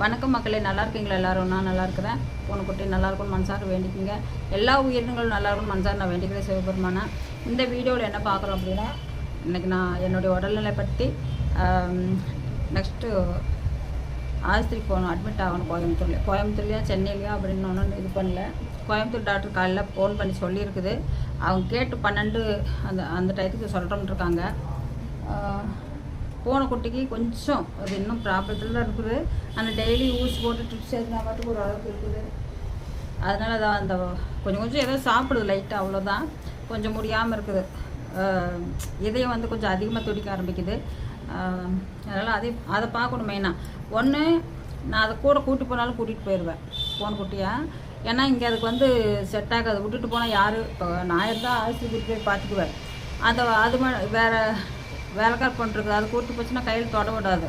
வணக்கம் மக்களே, நல்லா இருக்கீங்களா? எல்லோரும் நான் நல்லா இருக்கிறேன். பூனைக்குட்டி நல்லா இருக்கும்னு மனசார வேண்டிக்கிங்க. எல்லா உயிரினங்களும் நல்லா இருக்கும்னு மனசார நான் வேண்டிக்கிறேன் சிவபெருமானை. இந்த வீடியோவில் என்ன பார்க்குறோம் அப்படின்னா, இன்றைக்கி நான் என்னுடைய உடல்நிலை பற்றி நெக்ஸ்ட்டு ஆஸ்பத்திரிக்கு போகணும், அட்மிட் ஆகணும். கோயம்புத்தூர்லையா சென்னையிலையா அப்படின்னு ஒன்றும் இது பண்ணல. கோயம்புத்தூர் டாக்டர் காலையில் ஃபோன் பண்ணி சொல்லியிருக்குது. அவங்க கேட்டு 12 அந்த டயத்துக்கு சொல்கிறோம்னு இருக்காங்க. பூனைக்குட்டிக்கு கொஞ்சம் அது இன்னும் ப்ராப்ளத்தில் தான் இருக்குது. ஆனால் டெய்லி ஊசி போட்டு ட்ரிப்ஸ் எதுனா பாட்டுக்கு ஒரு அளவுக்கு இருக்குது. அதனால தான் அந்த கொஞ்சம் ஏதோ சாப்பிடுது லைட்டாக, அவ்வளோதான். கொஞ்சம் முடியாமல் இருக்குது. இதயம் கொஞ்சம் அதிகமாக துடிக்க ஆரம்பிக்குது. அதனால் அதை பார்க்கணும் மெயினாக. ஒன்று, நான் அதை கூட கூட்டி போனாலும் கூட்டிகிட்டு போயிடுவேன் பூனைக்குட்டியாக. ஏன்னா இங்கே அதுக்கு செட் ஆகாது. விட்டுட்டு போனால் யார், இப்போ நான் இருந்தால் ஆஸ்பத்திரி கூட்டி போய் பார்த்துக்குவேன். அது வேலைக்கார் பண்ணுறது, அது கூட்டி போச்சுன்னா கையில் தொட விடாது.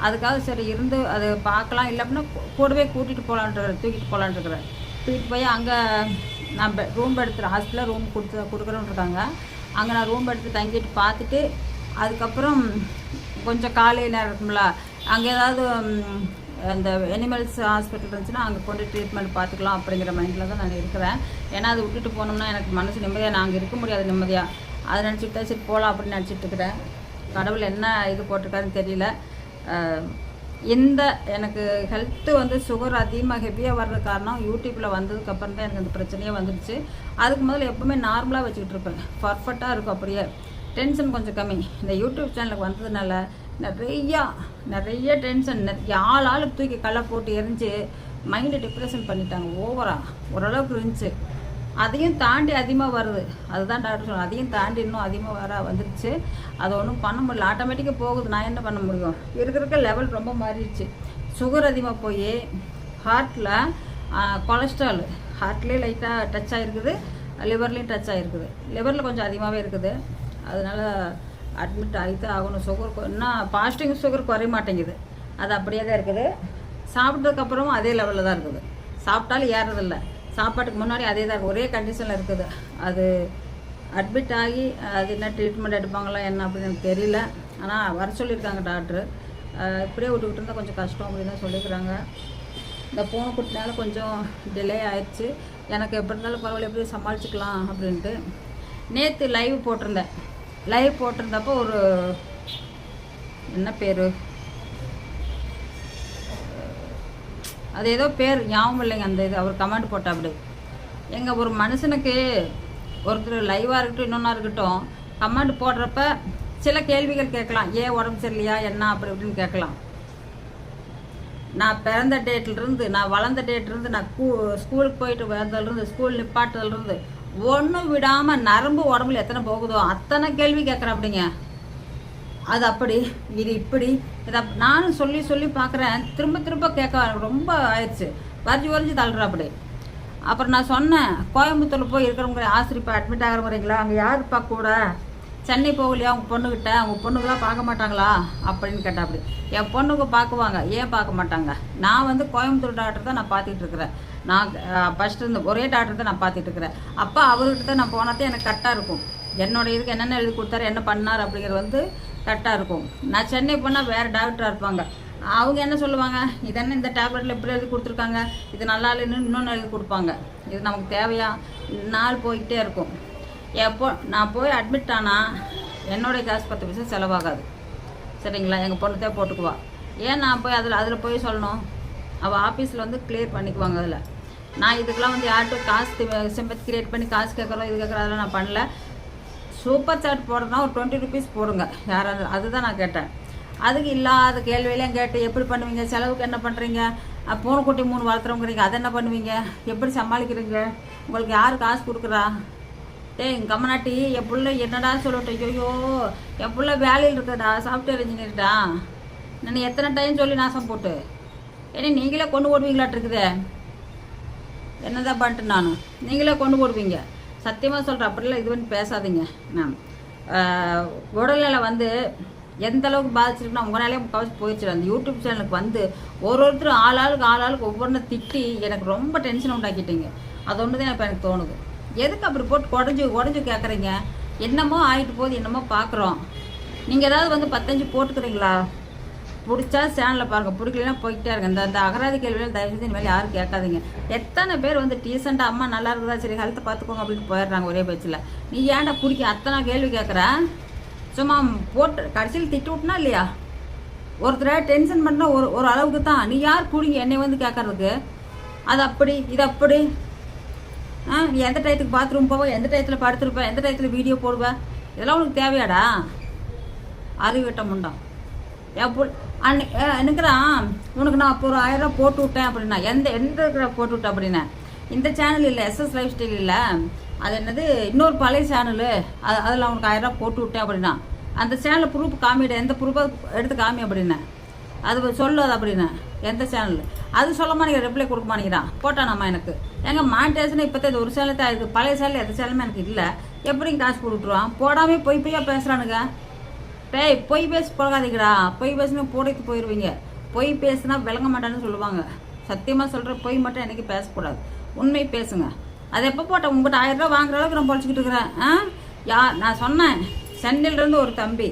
அதுக்காக சரி இருந்து அது பார்க்கலாம். இல்லை அப்படின்னா கூடவே தூக்கிட்டு போகலான்ட்டுருக்குறேன். தூக்கிட்டு போய் அங்கே நான் ரூம் எடுத்துகிறேன். ஹாஸ்பிட்டலில் ரூம் கொடுக்குறோன்னு இருக்காங்க. அங்கே நான் ரூம் எடுத்து தங்கிட்டு பார்த்துட்டு அதுக்கப்புறம் கொஞ்சம் காலை நேரம் இருக்கும்ல, அங்கே ஏதாவது அந்த அனிமல்ஸ் ஹாஸ்பிட்டல் இருந்துச்சுன்னா அங்கே கொண்டு ட்ரீட்மெண்ட் பார்த்துக்கலாம் அப்படிங்கிற மைண்டில் தான் நான் இருக்கிறேன். ஏன்னா அதை விட்டுட்டு போனோம்னா எனக்கு மனசு நிம்மதியாக, நாங்கள் இருக்க முடியாது நிம்மதியாக. அதை நினச்சிட்டு தான் சரி போகலாம் அப்படின்னு நினச்சிட்டு இருக்கிறேன். கடவுள் என்ன இது போட்டிருக்காருன்னு தெரியல. இந்த எனக்கு ஹெல்த்து சுகர் அதிகமாக ஹெவியாக வர்றது காரணம் யூடியூப்பில் வந்ததுக்கப்புறம் தான் எனக்கு அந்த பிரச்சனையே வந்துடுச்சு. அதுக்கு முதல்ல எப்போவுமே நார்மலாக வச்சுக்கிட்டு இருப்பேன், பர்ஃபெக்டாக இருக்கும். அப்படியே டென்ஷன் கொஞ்சம் கம்மி. இந்த யூடியூப் சேனலுக்கு வந்ததுனால நிறைய டென்ஷன், ஆளுக்கு தூக்கி களை போட்டு எரிஞ்சு மைண்டை டிப்ரெஷன் பண்ணிட்டாங்க. ஓரளவுக்கு இருந்துச்சு. அதையும் தாண்டி அதிகமாக வருது. அதுதான் டாக்டர் சொன்னாங்க, அதையும் தாண்டி இன்னும் அதிகமாக வந்துருச்சு. அதை ஒன்றும் பண்ண முடியல, ஆட்டோமேட்டிக்காக போகுது. நான் என்ன பண்ண முடியும்? இருக்கிற லெவல் ரொம்ப மாறிடுச்சு. சுகர் அதிகமாக போய் ஹார்ட்டில் கொலஸ்ட்ரால், ஹார்ட்லேயே லைட்டாக டச் ஆகிருக்குது, லிவர்லேயும் டச் ஆகிருக்குது. லிவரில் கொஞ்சம் அதிகமாகவே இருக்குது. அதனால் அட்மிட் ஆகித்தான் ஆகணும். சுகர் இன்னும் பாசிட்டிவ் சுகர் குறைய மாட்டேங்குது, அது அப்படியே தான் இருக்குது. சாப்பிட்டதுக்கப்புறமும் அதே லெவலில் தான் இருக்குது. சாப்பிட்டாலும் ஏறதில்லை, சாப்பாட்டுக்கு முன்னாடி அதே தான் ஒரே கண்டிஷனில் இருக்குது. அது அட்மிட் ஆகி அது என்ன ட்ரீட்மெண்ட் எடுப்பாங்களா என்ன அப்படின்னு எனக்கு தெரியல. ஆனால் வர சொல்லியிருக்காங்க டாக்டரு. இப்படியே விட்டுக்கிட்டு இருந்தால் கொஞ்சம் கஷ்டம் அப்படின்னு தான் சொல்லியிருக்கிறாங்க. இந்த பூனைக்குட்டினால கொஞ்சம் டிலே ஆயிடுச்சு. எனக்கு எப்படி இருந்தாலும் பரவாயில்ல, எப்படி சமாளிச்சுக்கலாம் அப்படின்ட்டு நேற்று லைவ் போட்டிருந்தப்போ ஒரு என்ன பேர், அது ஏதோ பேர் ஞாபகம் இல்லைங்க. அந்த இது அவர் கமெண்ட் போட்டா அப்படி. எங்கள் ஒரு மனுஷனுக்கு ஒருத்தர் லைவாக இருக்கட்டும் இன்னொன்னா இருக்கட்டும் கமெண்ட் போடுறப்ப சில கேள்விகள் கேட்கலாம். ஏன் உடம்பு சரியில்லையா என்ன அப்படி இப்படின்னு கேட்கலாம். நான் பிறந்த டேட்லேருந்து, நான் வளர்ந்த டேட்லேருந்து, நான் ஸ்கூலுக்கு போயிட்டு வந்ததுலேருந்து, ஸ்கூல் நிப்பாட்டுறதுலேருந்து ஒன்றும் விடாமல் நரம்பு உடம்புல எத்தனை போகுதோ அத்தனை கேள்வி கேட்குறேன். அப்படிங்க, அது அப்படி, இது இப்படி, இதை நானும் சொல்லி பார்க்குறேன். திரும்ப கேட்க ரொம்ப ஆயிடுச்சு. வரைஞ்சி தள்ளுறேன் அப்படி. அப்புறம் நான் சொன்னேன், கோயம்புத்தூரில் போய் இருக்கிறவங்க ஆஸ்பத்திரி அட்மிட் ஆகிறவங்களா, அங்கே யாருப்பா கூட, சென்னை போகலையா அவங்க பொண்ணுக்கிட்ட, அவங்க பொண்ணுக்கெல்லாம் பார்க்க மாட்டாங்களா அப்படின்னு கேட்டா. அப்படி என் பொண்ணுக்கு பார்க்குவாங்க, ஏன் பார்க்க மாட்டாங்க? நான் கோயம்புத்தூர் டாக்டர் தான் நான் பார்த்துட்டு இருக்கிறேன். நான் ஃபஸ்ட்டு இருந்த ஒரே டாக்டர் தான் நான் பார்த்துட்டு இருக்கிறேன். அப்போ அவர்கிட்ட தான் நான் போனால் தான் எனக்கு கரெக்டாக இருக்கும். என்னோட இதுக்கு என்னென்ன எழுதி கொடுத்தாரு, என்ன பண்ணார் அப்படிங்கிறது கரெக்டாக இருக்கும். நான் சென்னை போனால் வேறு டாக்டராக இருப்பாங்க. அவங்க என்ன சொல்லுவாங்க, இதென்ன இந்த டேப்லெட்டில் இப்படி எழுதி கொடுத்துருக்காங்க, இது நல்லா இல்லைன்னு இன்னொன்று எழுதி கொடுப்பாங்க. இது நமக்கு தேவையா? நாள் போய்கிட்டே இருக்கும். எப்போ நான் போய் அட்மிட் ஆனால் என்னுடைய காசு 10 பைசா செலவாகாது. சரிங்களா? எங்கள் பொண்ணுத்தே போட்டுக்குவா. ஏன் நான் போய் அதில் போய் சொல்லணும்? அவள் ஆஃபீஸில் கிளியர் பண்ணிக்குவாங்க. அதில் நான் இதுக்கெல்லாம் யார்கிட்ட காசு சிம்பத்தி கிரியேட் பண்ணி காசு கேட்குறோம், இது கேட்குறோம், அதெல்லாம் நான் பண்ணல. சூப்பர் சாட் போடுறதுனா ஒரு 20 ருபீஸ் போடுங்க யாராவது, அதுதான் நான் கேட்டேன். அதுக்கு இல்லாத கேள்வியெல்லாம் கேட்டு எப்படி பண்ணுவீங்க, செலவுக்கு என்ன பண்ணுறீங்க, பூனைக்குட்டி 3 வளர்த்துறவங்கிறீங்க, அதை என்ன பண்ணுவீங்க, எப்படி சமாளிக்கிறீங்க, உங்களுக்கு யார் காசு கொடுக்குறா? எங்கள் கம்மநாட்டி என் பிள்ளை என்னடா சொல்லட்டும். ஐயோ, என் பிள்ளை வேலையில் இருக்குடா, சாஃப்ட்வேர் இன்ஜினியர்டா. நான் எத்தனை டைம் சொல்லி நாசம் போட்டு, ஏன்னா நீங்களே கொண்டு போடுவீங்களாட்டு இருக்குதே. என்னதான் பண்ணிட்டு நானும் நீங்களே கொண்டு போடுவீங்க. சத்தியமாக சொல்கிறேன், அப்படிலாம் இது பண்ணி பேசாதீங்க. நான் உடல்நிலை எந்த அளவுக்கு பாதிச்சிருக்குன்னா உங்களாலே முக்கால்வாசி போயிடுச்சு. அந்த யூடியூப் சேனலுக்கு ஒருத்தரும் ஆளாளுக்கு ஒவ்வொன்றும் திட்டி எனக்கு ரொம்ப டென்ஷன் உண்டாக்கிட்டீங்க. அது ஒன்று தான் இப்போ எனக்கு தோணுது. எதுக்கு அப்படி போட்டு உடஞ்சி கேட்குறீங்க? என்னமோ ஆகிட்டு போகுது, என்னமோ பார்க்குறோம். நீங்கள் ஏதாவது 15 போட்டுக்கிறீங்களா? பிடிச்சா சேனலில் பாருங்கள், பிடிக்கலாம் போய்கிட்டே இருங்க. இந்த அகராதி கேள்வியில் தயவு செஞ்சு இனிமேல் யாரும் கேட்காதீங்க. எத்தனை பேர் வந்து டீசெண்டாக அம்மா நல்லா இருக்குதா, சரி ஹெல்த்தை பார்த்துக்கோங்க அப்படின்னு போயிடுறாங்க ஒரே பேச்சில். நீ ஏன்டா பிடிக்க அத்தனை கேள்வி கேட்குற? சும்மா போட்டு கடைசியில் திட்டு விட்டுனா இல்லையா? ஒருத்தரை டென்ஷன் பண்ண ஒரு அளவுக்கு தான். நீ யார் பிடிங்க என்னை வந்து கேட்கறதுக்கு? அது அப்படி இது அப்படி. நீ எந்த டயத்துக்கு பாத்ரூம் போவ, எந்த டயத்தில் படுத்துருப்ப, எந்த டயத்தில் வீடியோ போடுவேன், இதெல்லாம் உனக்கு தேவையாடா? அறிவிட்ட முண்டாம் எனக்குறான். உனக்கு நான் அப்போ ஒரு 1000 ரூபா போட்டு விட்டேன் அப்படின்னா, எந்த போட்டு விட்டேன் அப்படின்னா, இந்த சேனல் இல்லை, எஸ்எஸ் லைஃப் ஸ்டைல் இல்லை, அது என்னது இன்னொரு பழைய சேனலு, அதில் அவனுக்கு 1000 ரூபா போட்டு விட்டேன் அப்படின்னா, அந்த சேனலில் ப்ரூஃப் காமிட, எந்த ப்ரூஃபாக எடுத்து காமி அப்படின்னேன். அது சொல்லு அது அப்படின்னு. எந்த சேனல் அது சொல்ல மாட்டேங்கிற, ரிப்ளை கொடுக்க மாட்டேங்கிறான். போட்டானாம்மா எனக்கு எங்கள் மானிட்டேஷன் இப்போ இது ஒரு சேனல் தான் இருக்குது, பழைய சேனல் எந்த சேனலுமே எனக்கு இல்லை. எப்படிங்க காசு போட்டுவிட்ருவான்? போடாமே பொய்யா பேசுகிறானுங்க. பொய் பேசி போகாதீங்கடா. பொய் பேசுனா போடைக்கு போயிடுவீங்க. பொய் பேசுனா விளங்க மாட்டான்னு சொல்லுவாங்க. சத்தியமாக சொல்கிற, பொய் மட்டும் எனக்கு பேசக்கூடாது, உண்மை பேசுங்க. அது எப்போ போட்டேன்? உங்கள்கிட்ட 1000 ரூபா வாங்குற அளவுக்கு நான் பொழைச்சிக்கிட்டு இருக்கிறேன். நான் சொன்னேன், சென்னையிலேருந்து ஒரு தம்பி,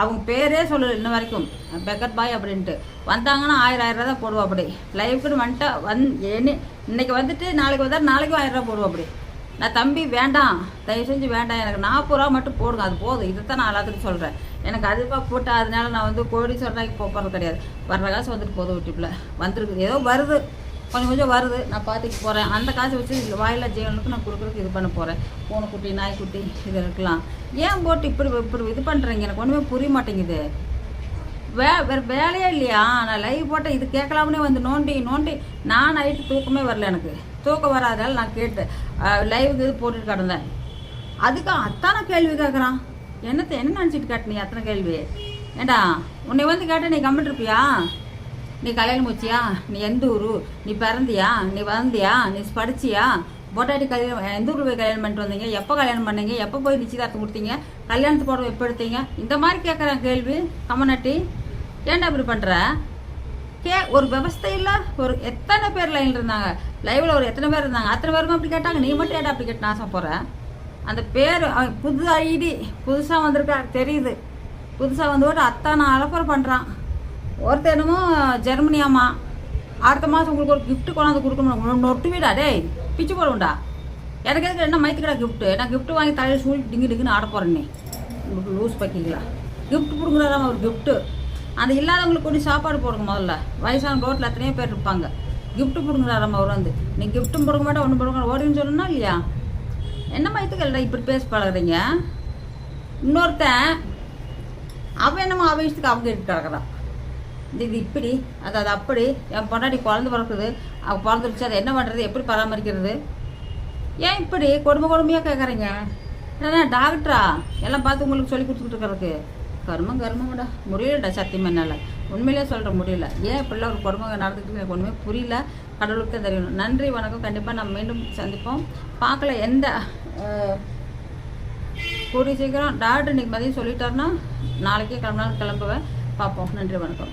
அவங்க பேரே சொல்லலை இன்ன வரைக்கும், பெக்கட் பாய் அப்படின்ட்டு. வந்தாங்கன்னா 1000 ரூபா தான் போடுவோம். அப்படி லைஃப்னு வந்துட்டா இன்னைக்கு வந்துட்டு நாளைக்கு வந்தால் நாளைக்கும் 1000 ரூபா போடுவோம். அப்படி நான் தம்பி வேண்டாம், தயவு செஞ்சு வேண்டாம், எனக்கு 40 ரூபா மட்டும் போடுங்க, அது போதும். இதைத்தான் நான் எல்லாத்துக்கும் சொல்கிறேன். எனக்கு அதுவாக போட்டால் அதனால நான் வந்து கோடீஸ்வரனாக்கி போகிறது கிடையாது. வர்ற காசு வந்துட்டு போதும். யூடியூப்பில் வந்துருக்குது, ஏதோ வருது, கொஞ்சம் வருது, நான் பார்த்துட்டு போகிறேன். அந்த காசை வச்சு வாயிலா ஜீவனுக்கு நான் கொடுக்குறதுக்கு இது பண்ண போகிறேன். பூனைக்குட்டி, நாய்க்குட்டி இது இருக்கலாம். ஏன் போட்டு இப்படி இது பண்ணுறீங்க? எனக்கு ஒன்றுமே புரிய மாட்டேங்குது. வேறு வேலையே இல்லையா? நான் லைவ் போட்டேன், இது கேட்கலாம்னே வந்து நோண்டி நான் நைட்டு தூக்கமே வரல. எனக்கு தூக்கம் வராதால் நான் கேட்டு லைவுக்கு இது போட்டுட்டு கிடந்தேன். அதுக்கு அத்தான கேள்வி கேட்குறான். என்ன நினச்சிட்டு கேட்ட நீ அத்தனை கேள்வி? ஏண்டா உன்னை வந்து கேட்ட நீ கம்மிட்டு இருப்பியா? நீ கல்யாணம் முடிச்சியா? நீ எந்த ஊரு? நீ பிறந்தியா? நீ வந்தியா? நீ படிச்சியா? பொட்டாட்டி கல்யாணம் எந்த ஊரில் போய் கல்யாணம் பண்ணிட்டு வந்தீங்க? எப்போ கல்யாணம் பண்ணீங்க? எப்போ போய் நிச்சயதார்த்தம் கொடுத்தீங்க? கல்யாணத்து போட எப்போ எடுத்தீங்க? இந்த மாதிரி கேட்குறேன் கேள்வி. கம்மநாட்டி ஏன்டா இப்படி பண்ணுற? ஒரு விவஸ்தை இல்லை. ஒரு எத்தனை பேர் லைனில் இருந்தாங்க, லைவில் ஒரு எத்தனை பேர் இருந்தாங்க, அத்தனை பேருமே அப்படி கேட்டாங்க. நீ மட்டும் ஏடா அப்படி கேட்டு நாசம் போகிறேன்? அந்த பேர் புது ஐடி புதுசாக வந்திருக்கா தெரியுது. புதுசாக வந்து அத்தான அலப்பறை பண்ணுறான். ஒருத்தர் என்னமோ ஜெர்மனியாமா, அடுத்த மாதம் உங்களுக்கு ஒரு கிஃப்ட்டு கொண்டாந்து கொடுக்கணும். நொட்டு வீடா டேய், பிச்சு போடுவோண்டா. எனக்கு எதுக்கு என்ன மைத்துக்கடா கிஃப்ட்டு? நான் கிஃப்ட்டு வாங்கி தலையில் சூழ் டிங்குன்னு ஆட போகிறேன். நீ உங்களுக்கு லூஸ் பக்கிங்களா? கிஃப்ட் கொடுக்குறாராம ஒரு கிஃப்ட்டு. அந்த இல்லாதவங்களுக்கு கொஞ்சம் சாப்பாடு போடுங்க. முதல்ல வயசான ரோட்டில் எத்தனையோ பேர் இருப்பாங்க. கிஃப்ட்டு கொடுக்குறாராம அவர் வந்து. நீ கிஃப்ட்டும் கொடுக்க மாட்டேன், ஒன்றும் கொடுக்க ஓடின்னு சொல்லணும்னா இல்லையா? என்ன மைத்துக்கல்டா இப்படி பேசி பழகுறீங்க? இன்னொருத்தன் அவன் என்னமோ அவன் இஷ்டத்துக்கு அவங்க எடுத்து கிடக்குறான். இது இப்படி அது அப்படி. என் பொண்டாட்டி குழந்தை பிறக்குது, அவள் பிறந்துருச்சு, அதை என்ன பண்ணுறது, எப்படி பராமரிக்கிறது? ஏன் இப்படி கொடுமையாக கேட்குறீங்க? ஏன்னா டாக்டரா எல்லாம் பார்த்து உங்களுக்கு சொல்லி கொடுத்துக்கிட்டு இருக்கிறதுக்கு? கர்மங்கடா முடியலடா. சத்தியமாக என்னால் உண்மையிலே சொல்கிற முடியல. ஏன் இப்படிலாம் ஒரு கொடுமை நடந்துக்கிட்டு எனக்கு ஒன்றுமே புரியல. கடவுளுக்கு தான் தெரியணும். நன்றி, வணக்கம். கண்டிப்பாக நம்ம மீண்டும் சந்திப்போம். பார்க்கல எந்த கூடிய சீக்கிரம் டாக்டர் இன்றைக்கி மதியம் சொல்லிட்டாருன்னா நாளைக்கே கிளம்புவேன். பார்ப்போம். நன்றி, வணக்கம்.